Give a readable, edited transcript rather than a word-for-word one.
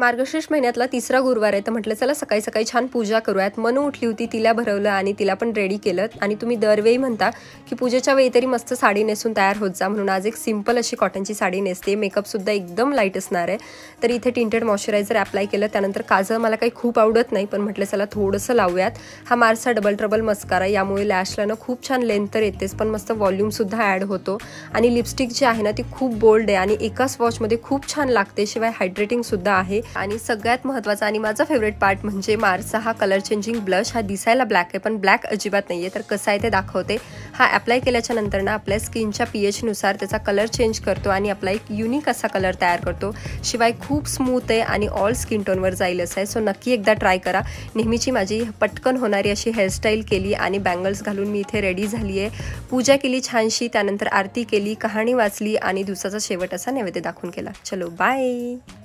मार्गशीर्ष महिन्यातला तिसरा गुरुवार आहे, तर म्हटलं चला सकाळी सकाळी छान पूजा करूयात। मनू उठली होती, तिला भरवलं आणि तिला पण रेडी केलं। आणि तुम्ही दरवेळी म्हणता की पूजेच्या वेळी तरी मस्त साडी नेसून तयार होत जा, म्हणून आज एक सिंपल अशी कॉटनची साडी नेसते। मेकअप सुद्धा एकदम लाईट असणार आहे। तर इथे टिंटेड मॉइश्चरायझर अप्लाय केलं, त्यानंतर काजळ मला काही खूप आवडत नाही, पण म्हटलं चला थोडंसं लावूयात। हा मार्सचा डबल ट्रबल मस्कारा, यामुळे लॅशला ना खूप छान लेंथ तर येतेच, पण मस्त व्हॉल्यूम सुद्धा ॲड होतो। आणि लिपस्टिक जी आहे ना ती खूप बोल्ड आहे आणि एका स्वॉचमध्ये खूप छान लागते, शिवाय हायड्रेटिंग सुद्धा आहे। आणि सगळ्यात महत्त्वाचा आणि माझा फेवरेट पार्ट म्हणजे मार्सचा हा कलर चेंजिंग ब्लश। हा दिसायला ब्लॅक आहे, पण ब्लॅक अजिबात नाहीये। तर कसं आहे ते दाखवते। हा अप्लाय केल्याच्या नंतर ना आपल्या स्किनच्या pH नुसार त्याचा कलर चेंज करतो आणि आपला एक युनिक असा कलर तयार करतो। शिवाय खूप स्मूथ आहे आणि ऑल स्किन टोनवर जाईल असं आहे। सो नक्की एकदा ट्राय करा। नेहमीची माझी पटकन होणारी अशी हेअरस्टाईल केली आणि बँगल्स घालून मी इथे रेडी झाली आहे। पूजा केली छानशी, त्यानंतर आरती केली, कहाणी वाचली आणि दिवसाचा शेवट असा नैवेद्य दाखवून केला। चलो बाय।